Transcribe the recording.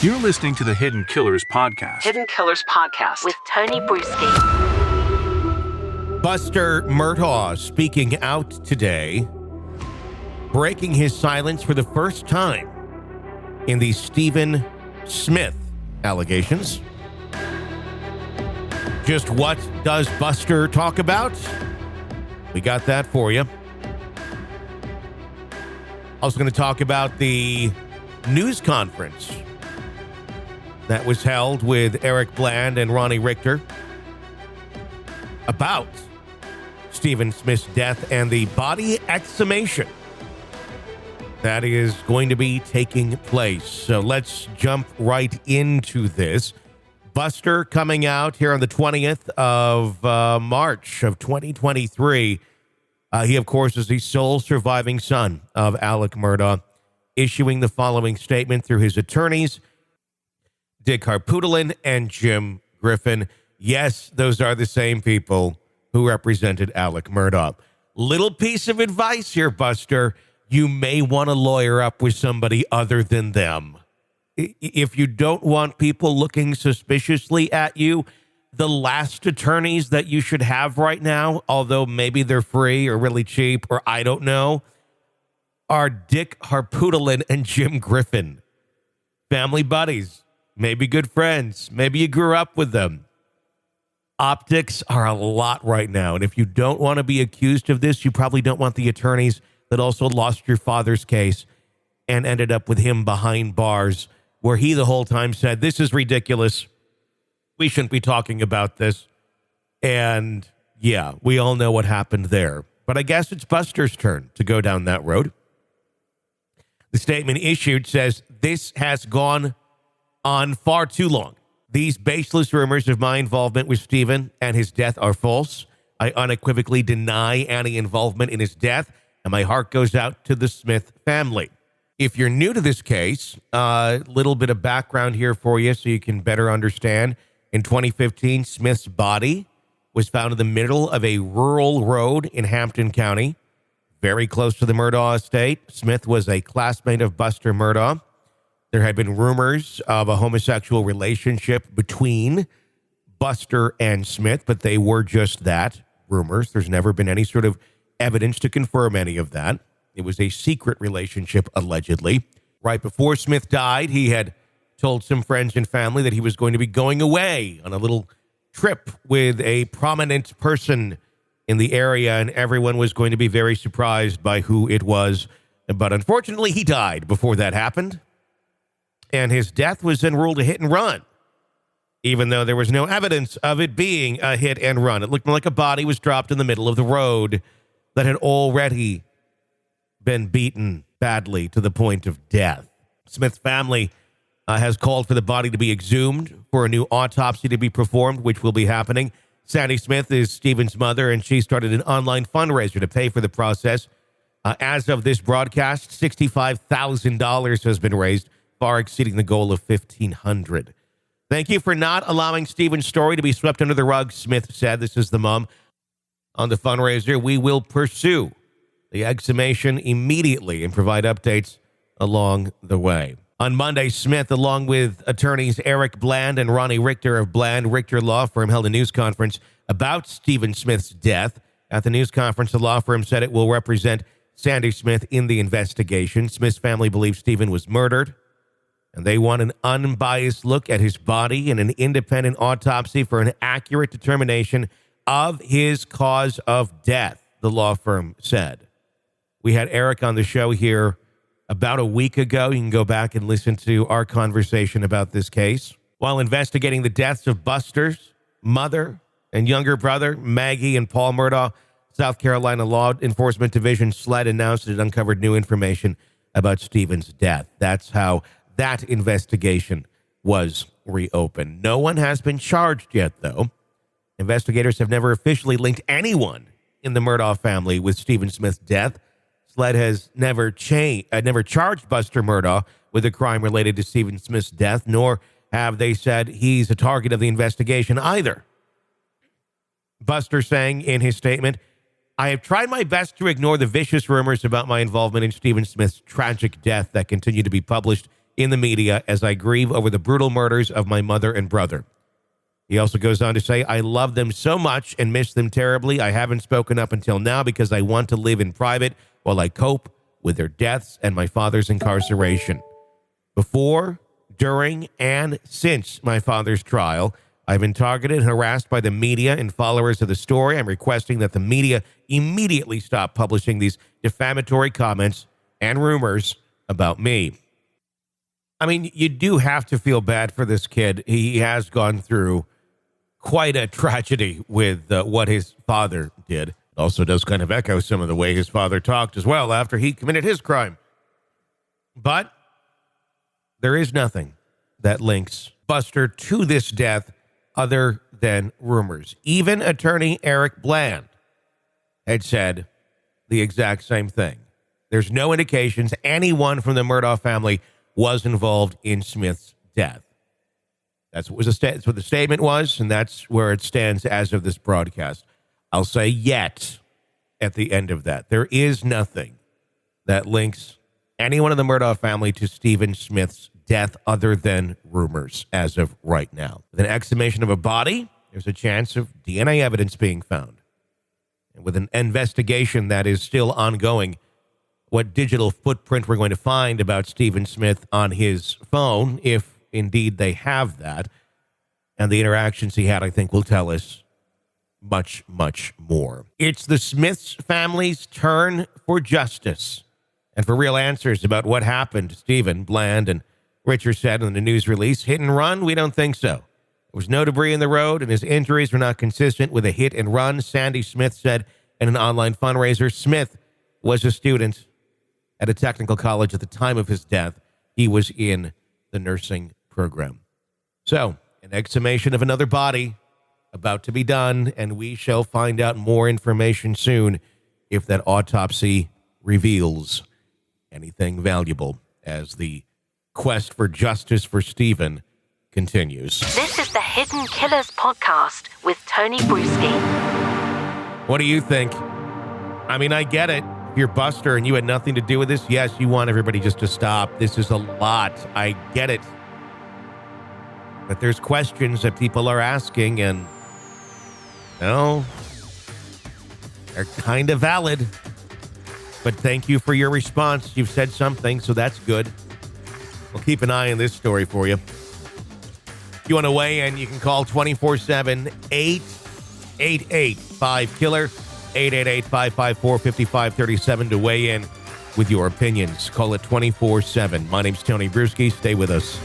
You're listening to the Hidden Killers Podcast. Hidden Killers Podcast with Tony Brewski. Buster Murdaugh speaking out today, breaking his silence for the first time in the Stephen Smith allegations. Just what does Buster talk about? We got that for you. Also going to talk about the news conference that was held with Eric Bland and Ronnie Richter about Stephen Smith's death and the body exhumation that is going to be taking place. So let's jump right into this. Buster coming out here on the 20th of March of 2023. He, of course, is the sole surviving son of Alec Murdaugh, issuing the following statement through his attorneys, Dick Harpootlian and Jim Griffin. Yes, those are the same people who represented Alec Murdaugh. Little piece of advice here, Buster. You may want to lawyer up with somebody other than them. If you don't want people looking suspiciously at you, the last attorneys that you should have right now, although maybe they're free or really cheap or I don't know, are Dick Harpootlian and Jim Griffin. Family buddies, maybe good friends, maybe you grew up with them. Optics are a lot right now, and if you don't want to be accused of this, you probably don't want the attorneys that also lost your father's case and ended up with him behind bars, where he the whole time said, this is ridiculous. We shouldn't be talking about this. And yeah, we all know what happened there. But I guess it's Buster's turn to go down that road. The statement issued says, this has gone on far too long. These baseless rumors of my involvement with Stephen and his death are false. I unequivocally deny any involvement in his death, and my heart goes out to the Smith family. If you're new to this case, a little bit of background here for you so you can better understand. In 2015, Smith's body was found in the middle of a rural road in Hampton County, very close to the Murdaugh estate. Smith was a classmate of Buster Murdaugh. There had been rumors of a homosexual relationship between Buster and Smith, but they were just that, rumors. There's never been any sort of evidence to confirm any of that. It was a secret relationship, allegedly. Right before Smith died, he had told some friends and family that he was going to be going away on a little trip with a prominent person in the area, and everyone was going to be very surprised by who it was. But unfortunately, he died before that happened, and his death was then ruled a hit and run, even though there was no evidence of it being a hit and run. It looked like a body was dropped in the middle of the road that had already been beaten badly to the point of death. Smith's family has called for the body to be exhumed for a new autopsy to be performed, which will be happening. Sandy Smith is Stephen's mother, and she started an online fundraiser to pay for the process. As of this broadcast, $65,000 has been raised, far exceeding the goal of $1,500. Thank you for not allowing Stephen's story to be swept under the rug, Smith said. This is the mom. On the fundraiser, we will pursue the exhumation immediately and provide updates along the way. On Monday, Smith, along with attorneys Eric Bland and Ronnie Richter of Bland Richter Law Firm, held a news conference about Stephen Smith's death. At the news conference, the law firm said it will represent Sandy Smith in the investigation. Smith's family believes Stephen was murdered, and they want an unbiased look at his body and an independent autopsy for an accurate determination of his cause of death, the law firm said. We had Eric on the show here about a week ago. You can go back and listen to our conversation about this case. While investigating the deaths of Buster's mother and younger brother, Maggie and Paul Murdaugh, South Carolina Law Enforcement Division SLED announced it uncovered new information about Stephen's death. That's how that investigation was reopened. No one has been charged yet, though. Investigators have never officially linked anyone in the Murdaugh family with Stephen Smith's death. SLED has never charged Buster Murdaugh with a crime related to Stephen Smith's death, nor have they said he's a target of the investigation either. Buster saying in his statement, I have tried my best to ignore the vicious rumors about my involvement in Stephen Smith's tragic death that continue to be published in the media as I grieve over the brutal murders of my mother and brother. He also goes on to say, I love them so much and miss them terribly. I haven't spoken up until now because I want to live in private while I cope with their deaths and my father's incarceration. Before, during, and since my father's trial, I've been targeted and harassed by the media and followers of the story. I'm requesting that the media immediately stop publishing these defamatory comments and rumors about me. I mean, you do have to feel bad for this kid. He has gone through quite a tragedy with what his father did. It also does kind of echo some of the way his father talked as well after he committed his crime. But there is nothing that links Buster to this death other than rumors. Even attorney Eric Bland had said the exact same thing. There's no indications anyone from the Murdaugh family was involved in Smith's death. That's what the statement was, and that's where it stands as of this broadcast. I'll say yet at the end of that. There is nothing that links anyone in the Murdaugh family to Stephen Smith's death other than rumors as of right now. With an exhumation of a body, there's a chance of DNA evidence being found. And with an investigation that is still ongoing, what digital footprint we're going to find about Stephen Smith on his phone, if indeed they have that, and the interactions he had, I think, will tell us much, much more. It's the Smiths family's turn for justice and for real answers about what happened to Stephen. Bland and Richard said in the news release, hit and run? We don't think so. There was no debris in the road, and his injuries were not consistent with a hit and run, Sandy Smith said in an online fundraiser. Smith was a student at a technical college at the time of his death. He was in the nursing program. So, an exhumation of another body about to be done, and we shall find out more information soon if that autopsy reveals anything valuable as the quest for justice for Stephen continues. This is the Hidden Killers podcast with Tony Bruschi. What do you think? I mean, I get it. If you're Buster and you had nothing to do with this, yes, you want everybody just to stop. This is a lot. I get it. But there's questions that people are asking, and, you know, they're kind of valid. But thank you for your response. You've said something, so that's good. We'll keep an eye on this story for you. If you want to weigh in, you can call 24/7 888-5-KILLER, 888-554-5537 to weigh in with your opinions. Call it 24/7. My name's Tony Bruschi. Stay with us.